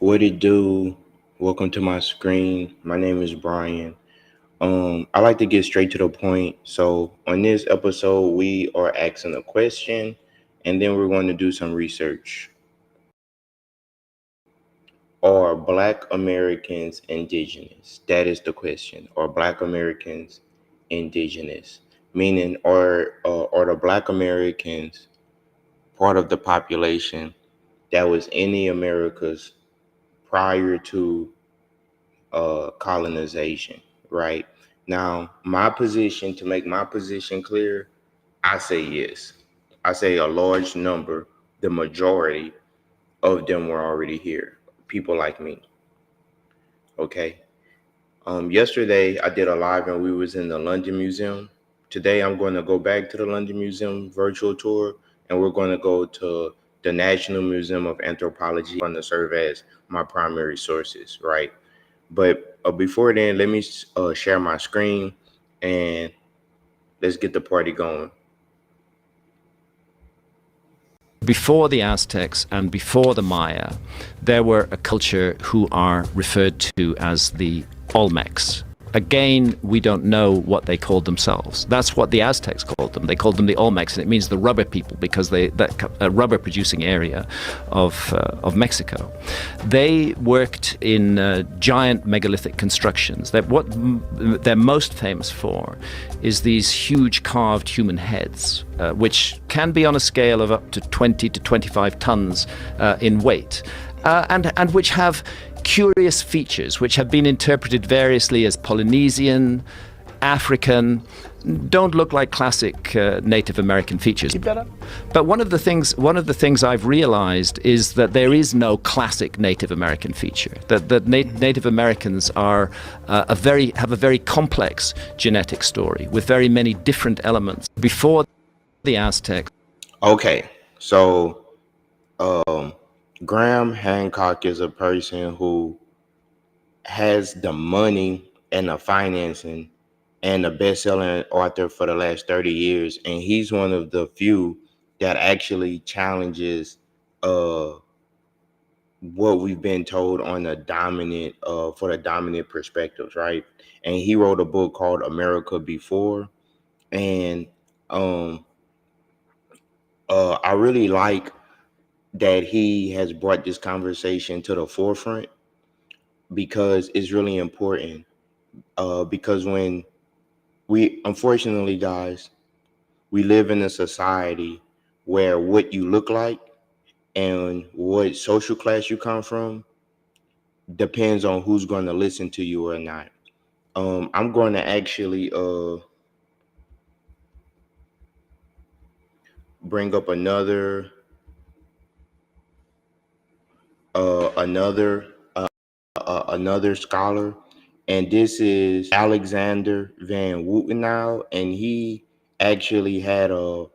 What it do? Welcome to my screen. My name is Brian. I like to get straight to the point. So on this episode, we are asking a question, and then we're going to do some research. Are Black Americans indigenous? That is the question. Are Black Americans indigenous? Meaning, are the Black Americans part of the population that was in the Americas prior to colonization, right? Now, my position, to make my position clear, I say yes. I say a large number, the majority of them were already here, people like me, okay? Yesterday, I did a live and we was in the London Museum. Today, I'm going to go back to the London Museum virtual tour, and we're going to go to the National Museum of Anthropology. Going to serve as my primary sources, right? But before then, let me share my screen and let's get the party going. Before the Aztecs and before the Maya, there were a culture who are referred to as the Olmecs. Again, we don't know what they called themselves. That's what the Aztecs called them. They called them the Olmecs, and it means the rubber people because that a rubber producing area of Mexico. They worked in giant megalithic constructions. What they're most famous for is these huge carved human heads, which can be on a scale of up to 20 to 25 tons in weight, and which have curious features which have been interpreted variously as Polynesian, African, don't look like classic Native American features. But one of the things I've realized is that there is no classic Native American feature. That Native Americans are have a very complex genetic story with very many different elements. Before the Aztecs. Okay, so Graham Hancock is a person who has the money and the financing and a best-selling author for the last 30 years. And he's one of the few that actually challenges what we've been told on the dominant for the dominant perspectives, right? And he wrote a book called America Before. And I really like that he has brought this conversation to the forefront because it's really important. Because when unfortunately, guys, we live in a society where what you look like and what social class you come from depends on who's going to listen to you or not. I'm going to actually bring up another another another scholar, and this is Alexander Van Woutenau, and he actually had a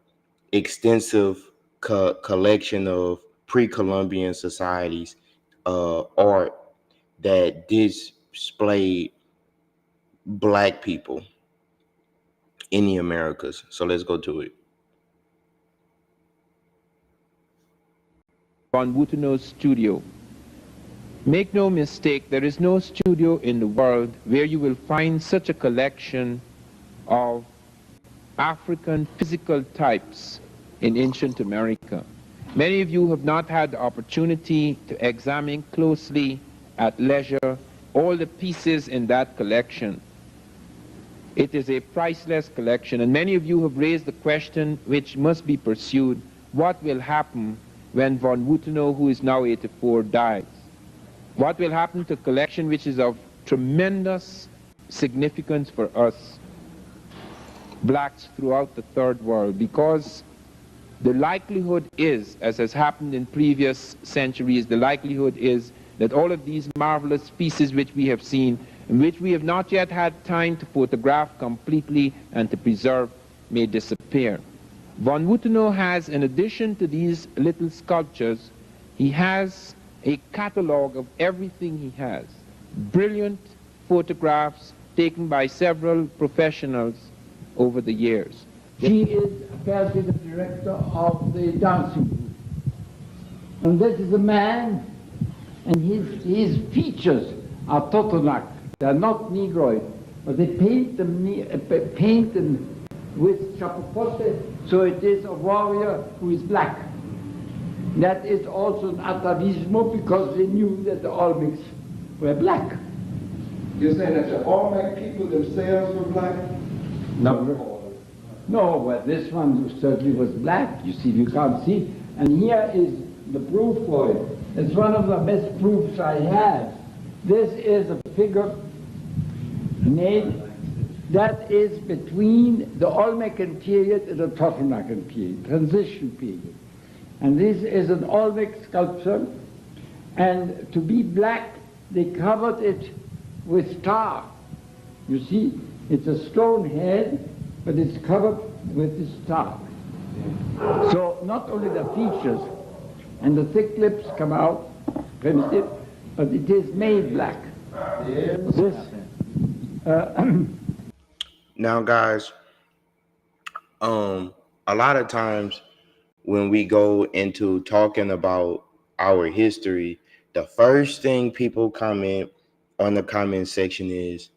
extensive collection of pre-Columbian societies art that displayed Black people in the Americas. So let's go to it. Van Woutenau's studio. Make no mistake, there is no studio in the world where you will find such a collection of African physical types in ancient America. Many of you have not had the opportunity to examine closely at leisure all the pieces in that collection. It is a priceless collection, and many of you have raised the question which must be pursued: what will happen when Van Woutenau, who is now 84, dies? What will happen to a collection which is of tremendous significance for us, blacks throughout the third world? Because the likelihood is, as has happened in previous centuries, the likelihood is that all of these marvelous pieces which we have seen, and which we have not yet had time to photograph completely and to preserve, may disappear. Van Woutenau has, in addition to these little sculptures, he has a catalog of everything he has. Brilliant photographs taken by several professionals over the years. He is apparently the director of the dancing group. And this is a man And his features are Totonac. They are not Negroid, but they paint them with chapapote, so it is a warrior who is black. That is also an atavismo because they knew that the Olmecs were black. You're saying that the Olmec people themselves were black? No, well, this one certainly was black. You see, you can't see. And here is the proof for it. It's one of the best proofs I have. This is a figure made that is between the Olmecan period and the Totonacan period, transition period. And this is an Olmec sculpture, and to be black, they covered it with tar. You see, it's a stone head, but it's covered with this tar. So not only the features and the thick lips come out primitive, but it is made black. This, Now, guys, a lot of times when we go into talking about our history, the first thing people comment on the comment section is,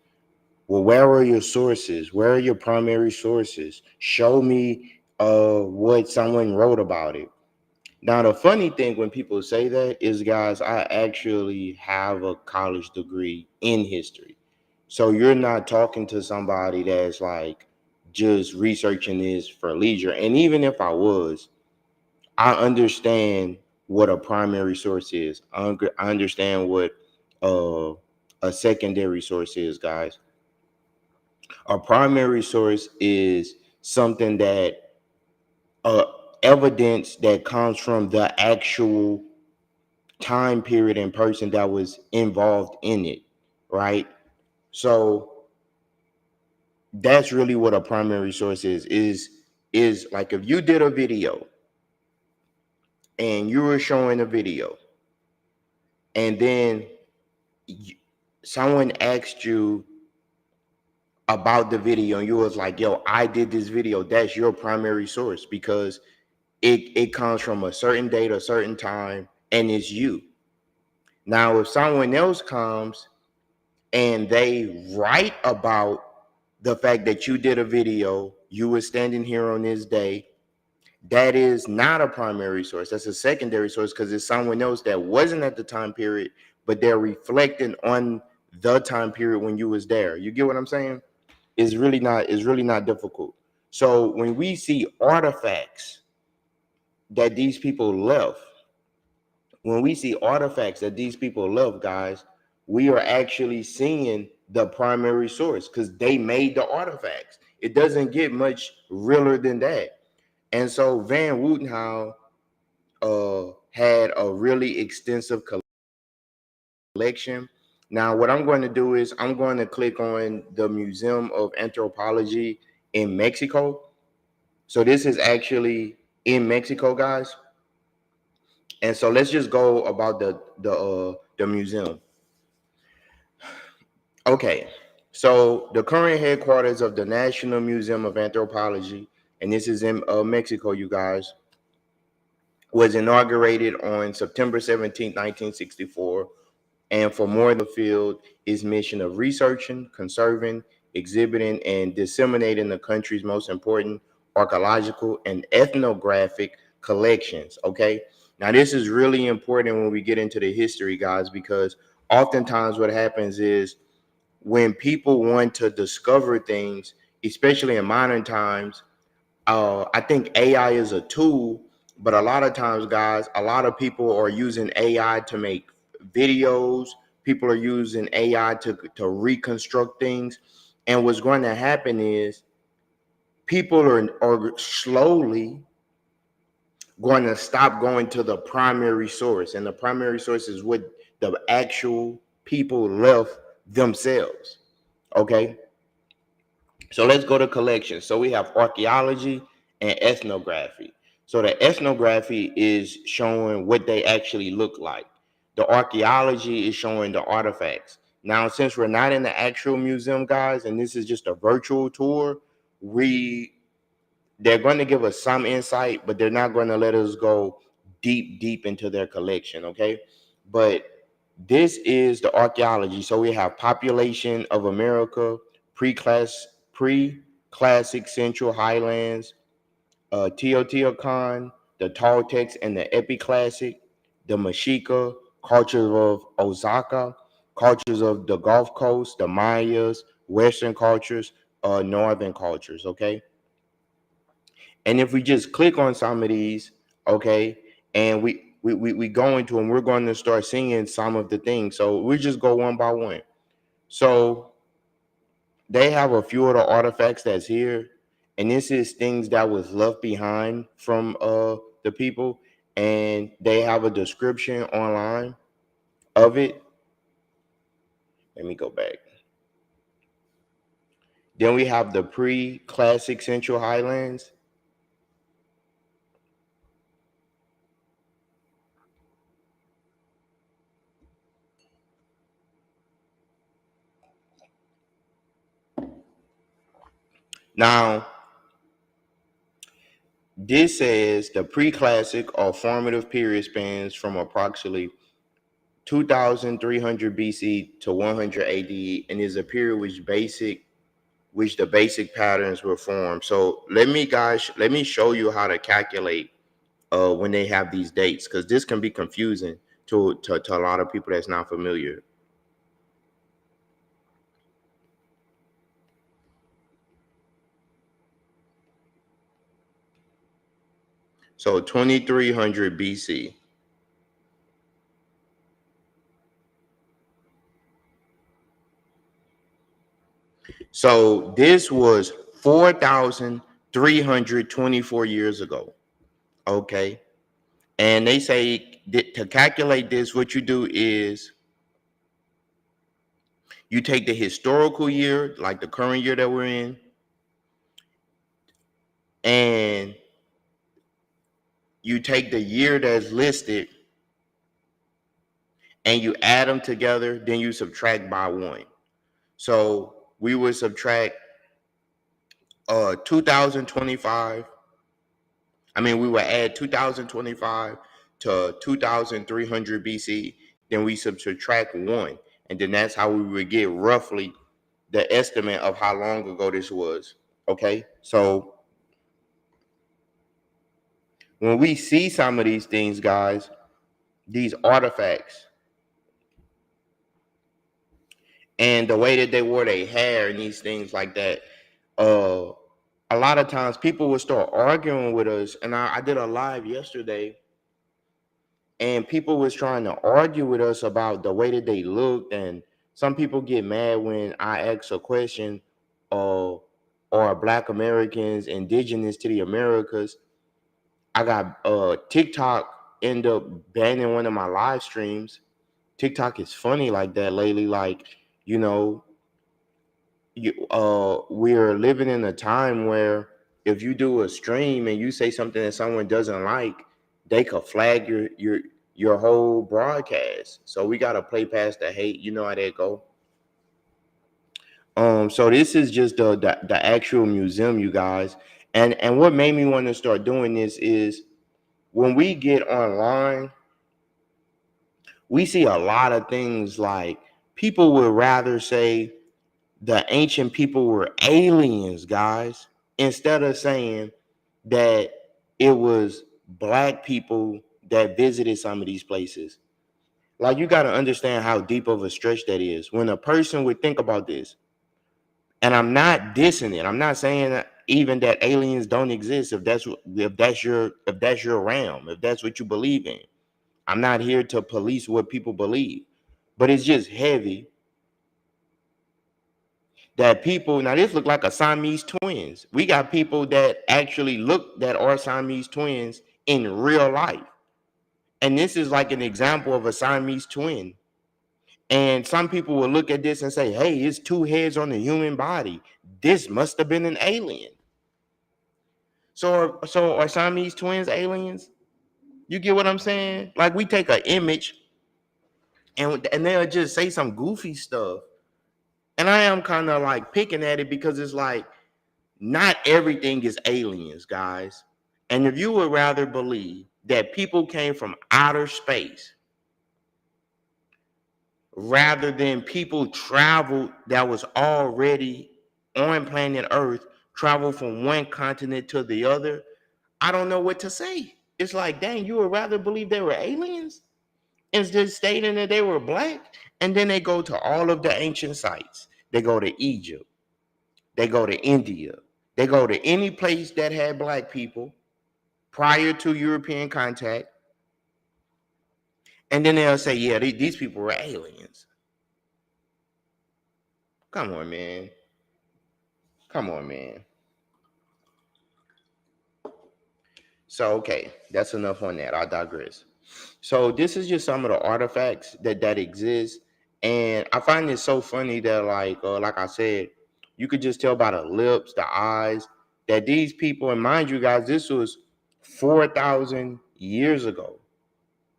well, where are your sources? Where are your primary sources? Show me what someone wrote about it. Now, the funny thing when people say that is, guys, I actually have a college degree in history. So you're not talking to somebody that's like just researching this for leisure. And even if I was, I understand what a primary source is. I understand what a secondary source is, guys. A primary source is something that evidence that comes from the actual time period and person that was involved in it, right? So that's really what a primary source is like if you did a video and you were showing a video and then someone asked you about the video and you was like, yo, I did this video, that's your primary source because it comes from a certain date, a certain time, and it's you. Now, if someone else comes and they write about the fact that you did a video, you were standing here on this day, that is not a primary source. That's a secondary source because it's someone else that wasn't at the time period, but they're reflecting on the time period when you was there. You get what I'm saying? It's really not difficult. So when we see artifacts that these people left, guys, we are actually seeing the primary source because they made the artifacts. It doesn't get much realer than that. And so Van Woudenhout had a really extensive collection. Now, what I'm going to do is I'm going to click on the Museum of Anthropology in Mexico. So this is actually in Mexico, guys. And so let's just go about the museum. Okay, so the current headquarters of the National Museum of Anthropology, and this is in Mexico, you guys, was inaugurated on September 17, 1964, and for more than fulfilled its mission of researching, conserving, exhibiting, and disseminating the country's most important archaeological and ethnographic collections. Okay, now this is really important when we get into the history, guys, because oftentimes what happens is when people want to discover things, especially in modern times, I think AI is a tool, but a lot of times, guys, a lot of people are using AI to make videos. People are using AI to reconstruct things. And what's going to happen is people are slowly going to stop going to the primary source. And the primary source is what the actual people left themselves. Okay. So let's go to collections. So we have archaeology and ethnography. So the ethnography is showing what they actually look like. The archaeology is showing the artifacts. Now, since we're not in the actual museum, guys, and this is just a virtual tour, they're going to give us some insight, but they're not going to let us go deep into their collection, okay? But This is the archaeology. So we have population of America, pre-classic Central Highlands, Teotihuacan, the Toltecs and the Epiclassic, the Mexica, cultures of Osaka, cultures of the Gulf Coast, the Mayas, Western cultures, Northern cultures, okay? And if we just click on some of these, okay, and we go into them, we're going to start seeing some of the things. So we just go one by one. So they have a few of the artifacts that's here, and this is things that was left behind from the people, and they have a description online of it. Let me go back. Then we have the pre-classic Central Highlands. Now, this says the pre-classic or formative period spans from approximately 2300 BC to 100 AD, and is a period which the basic patterns were formed. So let me show you how to calculate when they have these dates, because this can be confusing to a lot of people that's not familiar. So 2300 BC. So this was 4,324 years ago. Okay. And they say that to calculate this, what you do is you take the historical year, like the current year that we're in, and you take the year that's listed and you add them together, then you subtract by 1. So we would subtract 2025. We would add 2025 to 2300 BC, then we subtract 1. And then that's how we would get roughly the estimate of how long ago this was. Okay, so when we see some of these things, guys, these artifacts, and the way that they wore their hair and these things like that, a lot of times people would start arguing with us. And I did a live yesterday, and people was trying to argue with us about the way that they looked. And some people get mad when I ask a question, are Black Americans indigenous to the Americas? I got TikTok end up banning one of my live streams. TikTok is funny like that lately. Like, you know, we're living in a time where if you do a stream and you say something that someone doesn't like, they could flag your whole broadcast. So we gotta play past the hate. You know how that go. So this is just the actual museum, you guys. And what made me want to start doing this is when we get online, we see a lot of things like people would rather say the ancient people were aliens, guys, instead of saying that it was Black people that visited some of these places. Like, you got to understand how deep of a stretch that is. When a person would think about this, and I'm not dissing it. I'm not saying that even that aliens don't exist. If that's your realm, if that's what you believe in, I'm not here to police what people believe. But it's just heavy that people, now this look like a Siamese twins. We got people that actually look that are Siamese twins in real life. And this is like an example of a Siamese twin. And some people will look at this and say, hey, it's 2 heads on the human body. This must have been an alien. So are Siamese twins aliens? You get what I'm saying? Like, we take an image and they'll just say some goofy stuff. And I am kind of like picking at it because it's like, not everything is aliens, guys. And if you would rather believe that people came from outer space, rather than people travel that was already on planet Earth, travel from one continent to the other, I don't know what to say. It's like, dang, you would rather believe they were aliens instead of stating that they were black? And then they go to all of the ancient sites. They go to Egypt. They go to India. They go to any place that had black people prior to European contact. And then they'll say, yeah, these people were aliens. Come on, man. Come on, man. So, okay, that's enough on that. I digress. So this is just some of the artifacts that exist. And I find it so funny that like I said, you could just tell by the lips, the eyes, that these people, and mind you guys, this was 4,000 years ago.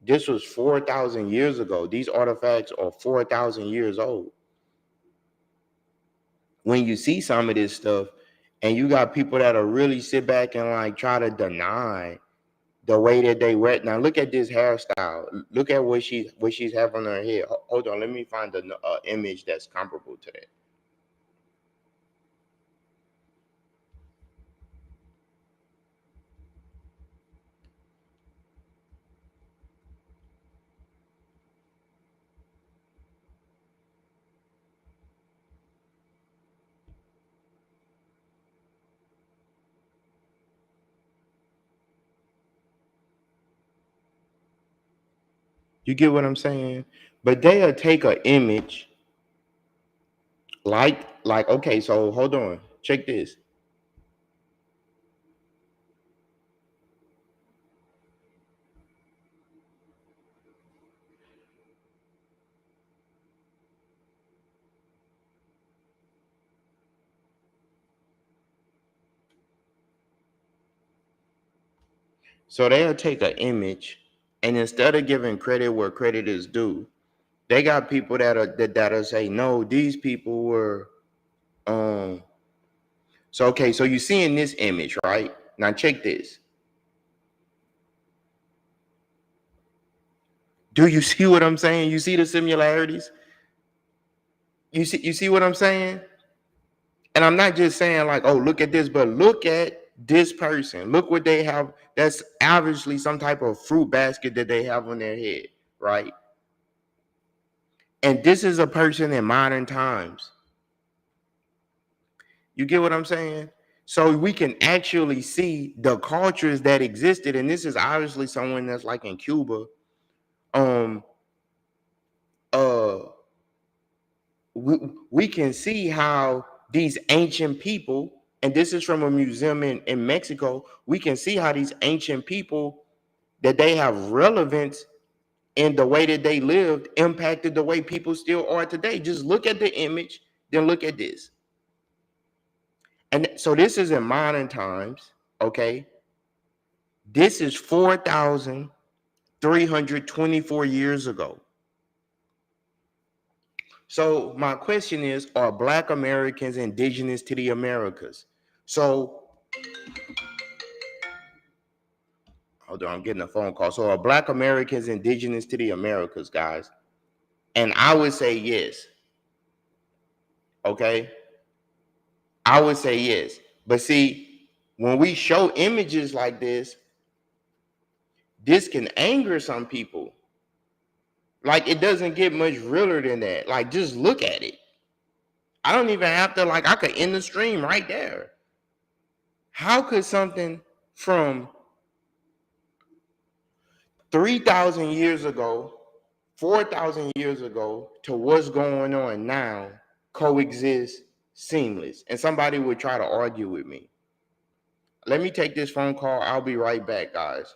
This was 4,000 years ago. These artifacts are 4,000 years old. When you see some of this stuff, and you got people that'll really sit back and like try to deny the way that they wear. Now look at this hairstyle. Look at what she's having on her head. Hold on, let me find an image that's comparable to that. You get what I'm saying? But they'll take an image like okay, so hold on, check this. So they'll take an image, and instead of giving credit where credit is due, they got people that'll say, no, these people were so okay, so you see in this image, right? Now check this. Do you see what I'm saying? You see the similarities? You see what I'm saying? And I'm not just saying like, oh, look at this, but look at this person. Look what they have. That's obviously some type of fruit basket that they have on their head, right? And this is a person in modern times. You get what I'm saying? So we can actually see the cultures that existed, and this is obviously someone that's like in Cuba. Um, uh, we can see how these ancient people, and this is from a museum in Mexico, we can see how these ancient people, that they have relevance in the way that they lived, impacted the way people still are today. Just look at the image, then look at this. And so this is in modern times, okay? This is 4,324 years ago. So my question is, are Black Americans indigenous to the Americas? So, hold on, I'm getting a phone call. So are Black Americans indigenous to the Americas, guys? And I would say yes. Okay? I would say yes. But see, when we show images like this can anger some people. Like, it doesn't get much realer than that. Like, just look at it. I don't even have to, like, I could end the stream right there. How could something from 3,000 years ago, 4,000 years ago to what's going on now coexist seamless? And somebody would try to argue with me. Let me take this phone call. I'll be right back, guys.